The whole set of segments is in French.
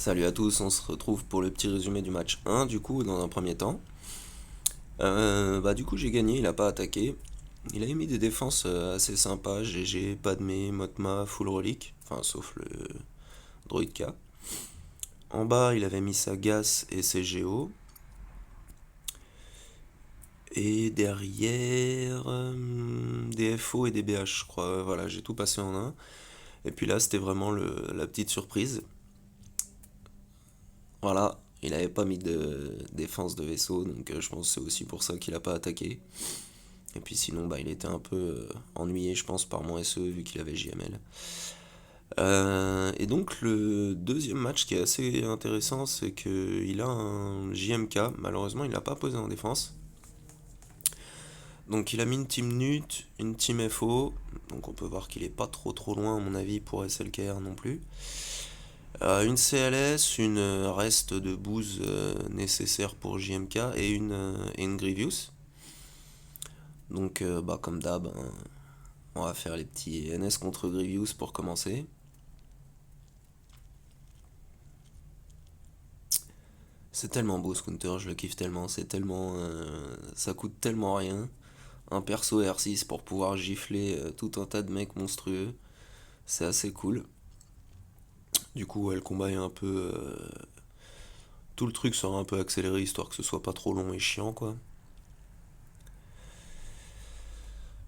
Salut à tous, on se retrouve pour le petit résumé du match 1 du coup dans un premier temps. Du coup j'ai gagné, il a pas attaqué. Il a mis des défenses assez sympas, GG, Padmé, Motma, Full Relic, enfin sauf le Droid K. En bas il avait mis Sagas et CGO. Et derrière des FO et des BH je crois, voilà j'ai tout passé en un. Et puis là c'était vraiment la petite surprise. Voilà, il avait pas mis de défense de vaisseau, donc je pense que c'est aussi pour ça qu'il a pas attaqué. Et puis sinon, il était un peu ennuyé, je pense, par mon SE vu qu'il avait JML. Et donc le deuxième match qui est assez intéressant, c'est qu'il a un JMK. Malheureusement, il l'a pas posé en défense. Donc il a mis une team NUT, une team FO. Donc on peut voir qu'il est pas trop loin à mon avis pour SLKR non plus. Une CLS, une reste de booze nécessaire pour JMK et une Grievous. Donc comme d'hab, hein, on va faire les petits NS contre Grievous pour commencer. C'est tellement beau ce counter, je le kiffe tellement, c'est tellement. Ça coûte tellement rien. Un perso R6 pour pouvoir gifler tout un tas de mecs monstrueux. C'est assez cool. Du coup, ouais, le combat est un peu. Tout le truc sera un peu accéléré histoire que ce soit pas trop long et chiant quoi.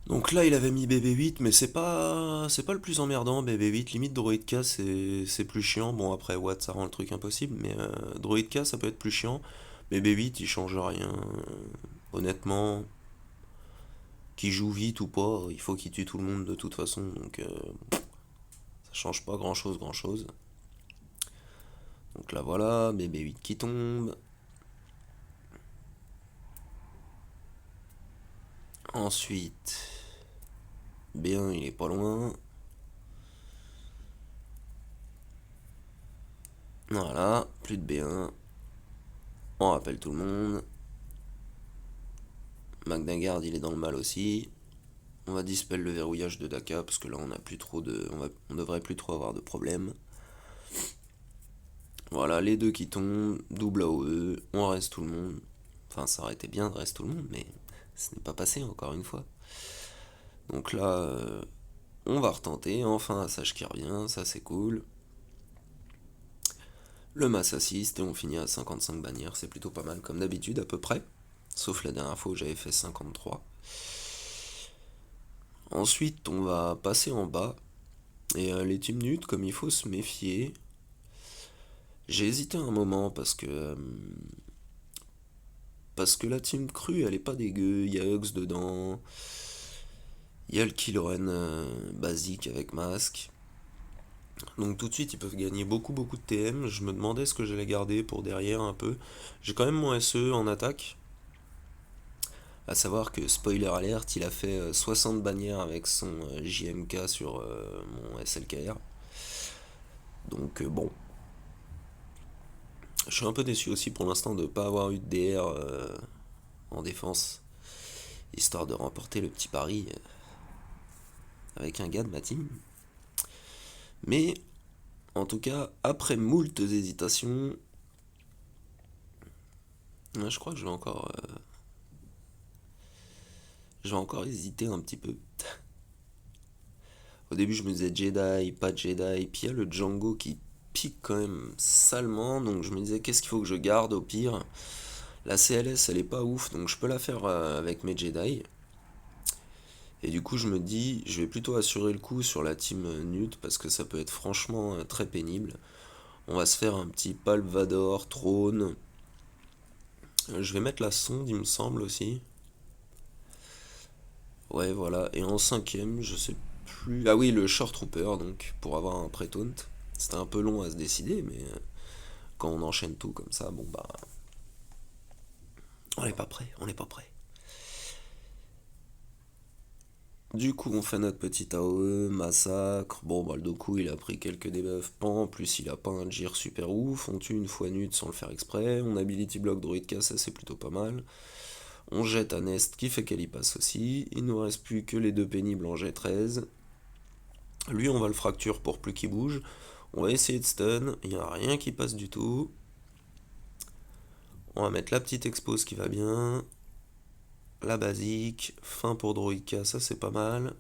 Donc là, il avait mis BB8, mais c'est pas le plus emmerdant. BB8, limite Droid K, c'est plus chiant. Bon, après, Watt, ça rend le truc impossible, mais Droid K, ça peut être plus chiant. BB8, il change rien. Honnêtement, qui joue vite ou pas, il faut qu'il tue tout le monde de toute façon, donc ça change pas grand chose. Donc là voilà, BB8 qui tombe. Ensuite, B1 il est pas loin. Voilà, plus de B1. On rappelle tout le monde. Magnagard il est dans le mal aussi. On va dispel le verrouillage de Daka parce que là on a plus trop de. On devrait plus trop avoir de problèmes. Voilà, les deux qui tombent, double AOE, on reste tout le monde. Enfin, ça aurait été bien de reste tout le monde, mais ce n'est pas passé encore une fois. Donc là, on va retenter. Enfin, un sage qui revient, ça c'est cool. Le mass assist et on finit à 55 bannières, c'est plutôt pas mal comme d'habitude à peu près. Sauf la dernière fois où j'avais fait 53. Ensuite, on va passer en bas. Et les team nudes, comme il faut se méfier. J'ai hésité un moment parce que la team crue, elle est pas dégueu. Il y a Hugs dedans. Il y a le Killoren basique avec masque. Donc tout de suite, ils peuvent gagner beaucoup de TM. Je me demandais ce que j'allais garder pour derrière un peu. J'ai quand même mon SE en attaque. À savoir que, spoiler alert, il a fait 60 bannières avec son JMK sur mon SLKR. Donc bon, je suis un peu déçu aussi pour l'instant de ne pas avoir eu de DR en défense. Histoire de remporter le petit pari avec un gars de ma team. Mais en tout cas, après moult hésitations, je crois que je vais encore hésiter un petit peu. Au début, je me disais Jedi, pas Jedi, puis il y a le Django qui pique quand même salement, donc je me disais qu'est-ce qu'il faut que je garde au pire. La CLS, elle est pas ouf, donc je peux la faire avec mes Jedi. Et du coup, je me dis, je vais plutôt assurer le coup sur la team Nut parce que ça peut être franchement très pénible. On va se faire un petit Palvador, trône. Je vais mettre la sonde, il me semble aussi. Ouais, voilà. Et en cinquième, je sais plus. Ah oui, le Short Trooper, donc, pour avoir un pré-taunt. C'était un peu long à se décider, mais quand on enchaîne tout comme ça, bon bah. On n'est pas prêt, on n'est pas prêt. Du coup, on fait notre petit AOE, massacre. Bon, le Doku, il a pris quelques debuffs pan. En plus, il a pas un gir super ouf. On tue une fois nut sans le faire exprès. On ability block Droid K, ça c'est plutôt pas mal. On jette à Nest qui fait qu'elle y passe aussi. Il nous reste plus que les deux pénibles en G13. Lui, on va le fracture pour plus qu'il bouge. On va essayer de stun, il n'y a rien qui passe du tout. On va mettre la petite expose qui va bien. La basique, fin pour Droïka, ça c'est pas mal.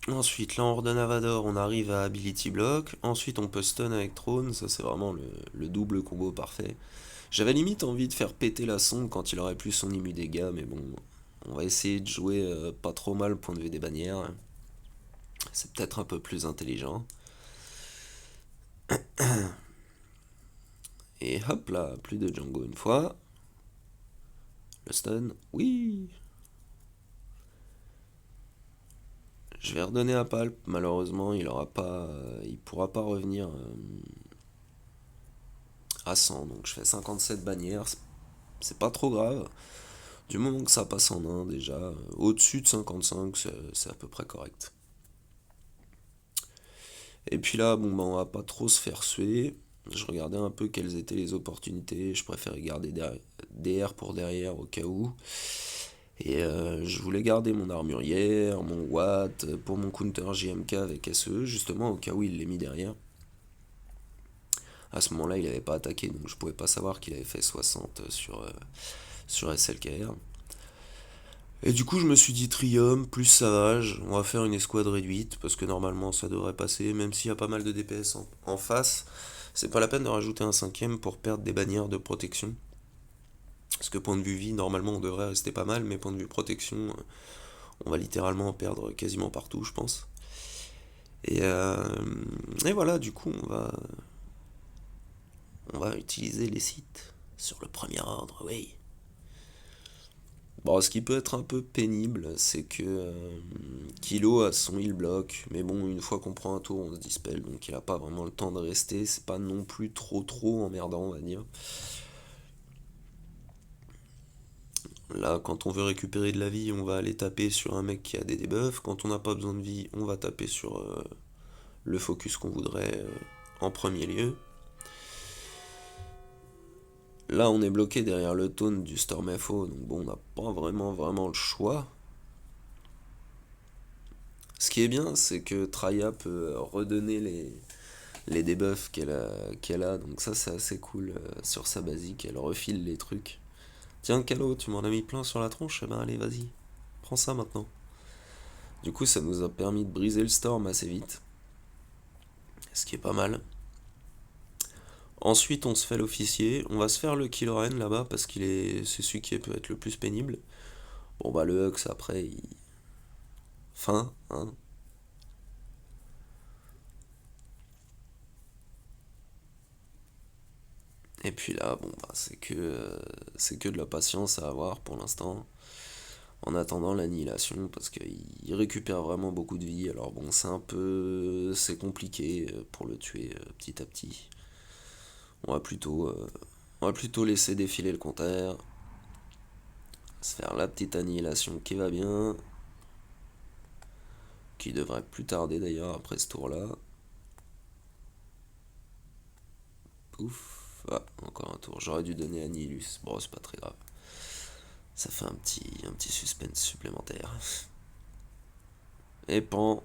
Ensuite, là on redonne Avador, on arrive à Ability Block. Ensuite on peut stun avec Throne, ça c'est vraiment le double combo parfait. J'avais limite envie de faire péter la sonde quand il aurait plus son immu dégâts, mais bon, on va essayer de jouer pas trop mal au point de vue des bannières. C'est peut-être un peu plus intelligent. Et hop là, plus de Django une fois. Le stun, oui. Je vais redonner à Palp, malheureusement il pourra pas revenir à 100, donc je fais 57 bannières, c'est pas trop grave. Du moment que ça passe en 1 déjà, au-dessus de 55, c'est à peu près correct. Et puis là, bon, bah, on va pas trop se faire suer. Je regardais un peu quelles étaient les opportunités. Je préférais garder DR pour derrière au cas où. Et je voulais garder mon armurière, mon Watt, pour mon counter JMK avec SE, justement au cas où il l'ait mis derrière. À ce moment-là, il n'avait pas attaqué, donc je pouvais pas savoir qu'il avait fait 60 sur SLKR. Et du coup, je me suis dit Trium plus Savage, on va faire une escouade réduite, parce que normalement ça devrait passer, même s'il y a pas mal de DPS en face. C'est pas la peine de rajouter un cinquième pour perdre des bannières de protection. Parce que point de vue vie, normalement on devrait rester pas mal, mais point de vue protection, on va littéralement perdre quasiment partout, je pense. Et, euh, et voilà, du coup, on va utiliser les sites sur le premier ordre, oui. Bon, ce qui peut être un peu pénible, c'est que Kilo a son heal block, mais bon, une fois qu'on prend un tour, on se dispel, donc il a pas vraiment le temps de rester. C'est pas non plus trop emmerdant, on va dire. Là, quand on veut récupérer de la vie, on va aller taper sur un mec qui a des debuffs. Quand on n'a pas besoin de vie, on va taper sur le focus qu'on voudrait en premier lieu. Là, on est bloqué derrière le taunt du Storm FO, donc bon, on n'a pas vraiment le choix. Ce qui est bien, c'est que Traya peut redonner les debuffs qu'elle a, donc ça c'est assez cool sur sa basique, elle refile les trucs. Tiens, Calo, tu m'en as mis plein sur la tronche, eh ben allez, vas-y, prends ça maintenant. Du coup, ça nous a permis de briser le Storm assez vite, ce qui est pas mal. Ensuite, on se fait l'officier, on va se faire le Killoren là-bas parce c'est celui qui peut être le plus pénible. Bon bah le Hux après, fin, hein. Et puis là, bon bah c'est que de la patience à avoir pour l'instant. En attendant l'annihilation, parce qu'il récupère vraiment beaucoup de vie. Alors bon, c'est compliqué pour le tuer petit à petit. On va plutôt, euh, on va plutôt laisser défiler le compteur, se faire la petite annihilation qui va bien, qui devrait plus tarder d'ailleurs après ce tour-là. Pouf, ah, encore un tour. J'aurais dû donner Annihilus. Bon, c'est pas très grave. Ça fait un petit suspense supplémentaire. Et pan.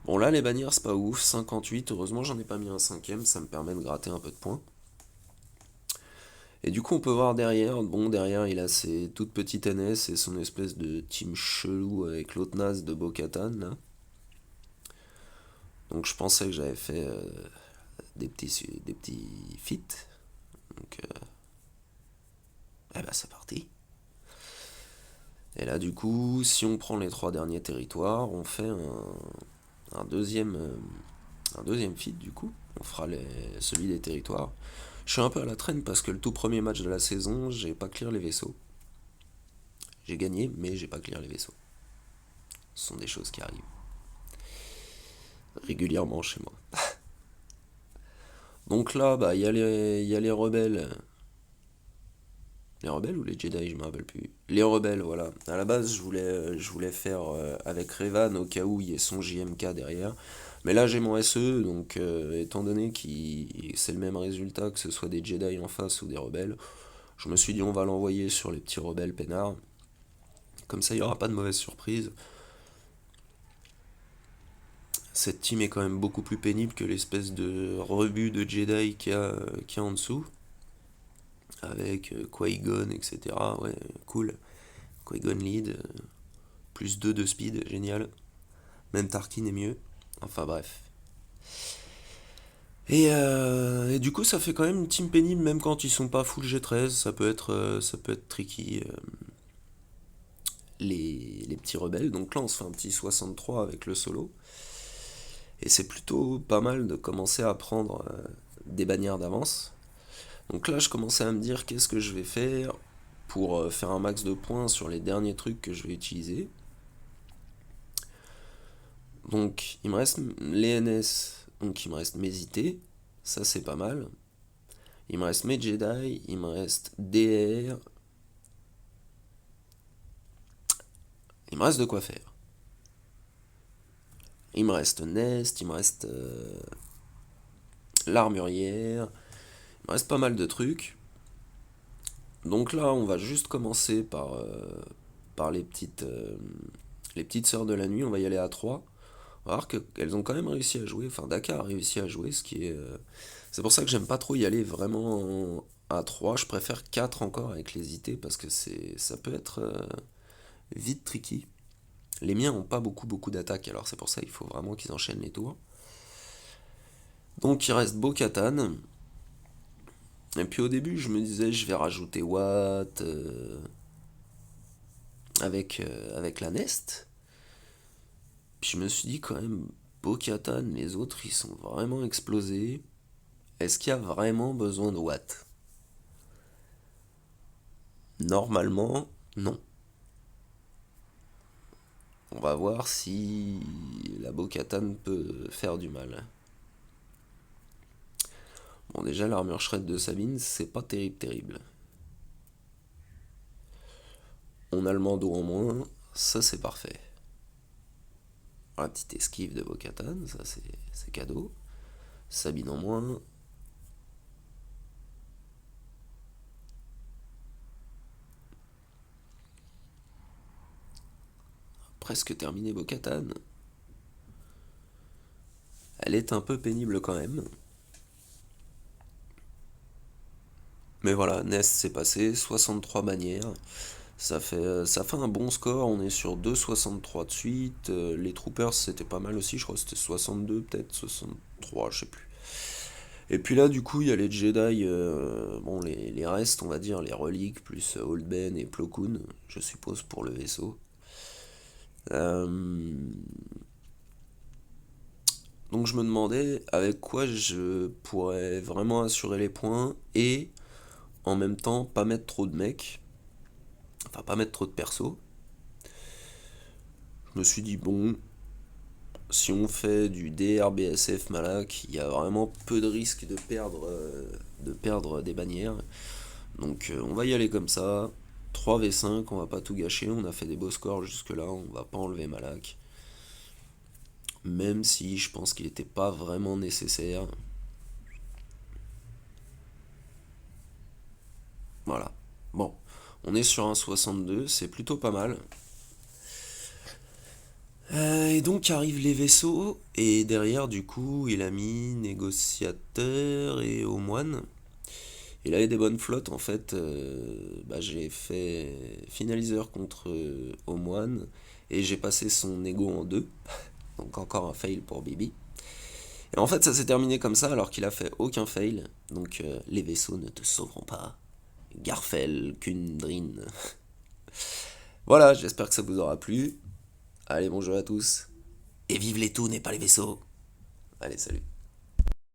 Bon là les bannières c'est pas ouf, 58, heureusement j'en ai pas mis un cinquième, ça me permet de gratter un peu de points. Et du coup on peut voir derrière, bon derrière il a ses toutes petites NS et son espèce de team chelou avec l'autre naze de Bo-Katan là. Donc je pensais que j'avais fait des petits feats. Donc eh ben c'est parti. Et là du coup si on prend les trois derniers territoires, on fait un deuxième, un deuxième feat du coup. On fera celui des territoires. Je suis un peu à la traîne parce que le tout premier match de la saison, j'ai pas clear les vaisseaux. J'ai gagné, mais j'ai pas clear les vaisseaux. Ce sont des choses qui arrivent régulièrement chez moi. Donc là, bah, il y a les rebelles. Les rebelles ou les Jedi, je me rappelle plus. Les rebelles, voilà. À la base, je voulais faire avec Revan au cas où il y ait son JMK derrière. Mais là, j'ai mon SE, donc étant donné que c'est le même résultat que ce soit des Jedi en face ou des rebelles, je me suis dit on va l'envoyer sur les petits rebelles peinards. Comme ça, il n'y aura pas de mauvaise surprise. Cette team est quand même beaucoup plus pénible que l'espèce de rebut de Jedi qu'il y a en dessous, avec Qui-Gon, etc. Ouais, cool. Qui-Gon lead, plus 2 de speed, génial. Même Tarkin est mieux. Enfin bref. Et du coup, ça fait quand même une team pénible, même quand ils sont pas full G13. Ça peut être tricky. Les petits rebelles. Donc là, on se fait un petit 63 avec le solo. Et c'est plutôt pas mal de commencer à prendre des bannières d'avance. Donc là, je commençais à me dire qu'est-ce que je vais faire pour faire un max de points sur les derniers trucs que je vais utiliser. Donc, il me reste les NS, donc il me reste mes IT, ça c'est pas mal. Il me reste mes Jedi, il me reste DR, il me reste de quoi faire. Il me reste Nest, il me reste l'armurière, il me reste pas mal de trucs. Donc là, on va juste commencer par les petites sœurs de la nuit, on va y aller à 3. On va voir qu'elles ont quand même réussi à jouer, enfin Dakar a réussi à jouer, ce qui est... c'est pour ça que j'aime pas trop y aller vraiment à 3. Je préfère 4 encore avec les IT parce que ça peut être vite tricky. Les miens ont pas beaucoup d'attaques, alors c'est pour ça qu'il faut vraiment qu'ils enchaînent les tours. Donc il reste Bo-Katan. Et puis au début, je me disais, je vais rajouter Watt avec la Nest. Puis je me suis dit quand même, Bo-Katan, les autres, ils sont vraiment explosés. Est-ce qu'il y a vraiment besoin de Watt? Normalement, non. On va voir si la Bo-Katan peut faire du mal. Bon, déjà, l'armure shred de Sabine, c'est pas terrible. On a le Mando en moins, ça c'est parfait. La petite esquive de Bo-Katan, ça c'est cadeau. Sabine en moins. Presque terminé Bo-Katan. Elle est un peu pénible quand même. Mais voilà, Nest s'est passé, 63 bannières. Ça fait un bon score, on est sur 2,63 de suite. Les Troopers c'était pas mal aussi, je crois que c'était 62 peut-être, 63, je sais plus. Et puis là du coup il y a les Jedi, bon les restes on va dire, les reliques, plus Old Ben et Plo Koon, je suppose pour le vaisseau. Euh, donc je me demandais avec quoi je pourrais vraiment assurer les points et en même temps pas mettre trop de mecs, enfin pas mettre trop de persos. Je me suis dit bon, si on fait du DRBSF Malak, il y a vraiment peu de risques de perdre des bannières. Donc on va y aller comme ça. 3v5, on va pas tout gâcher, on a fait des beaux scores jusque là, on va pas enlever Malak. Même si je pense qu'il n'était pas vraiment nécessaire. Voilà. Bon, on est sur un 62, c'est plutôt pas mal. Et donc arrivent les vaisseaux, et derrière, du coup, il a mis négociateur et au moine. Il avait des bonnes flottes, en fait. Bah, j'ai fait finaliseur contre au moine, et j'ai passé son négo en 2. Donc encore un fail pour Bibi. Et en fait, ça s'est terminé comme ça, alors qu'il a fait aucun fail. Donc les vaisseaux ne te sauveront pas. Garfel, Kundrin. Voilà, j'espère que ça vous aura plu. Allez, bonjour à tous. Et vive les toons et pas les vaisseaux. Allez, salut.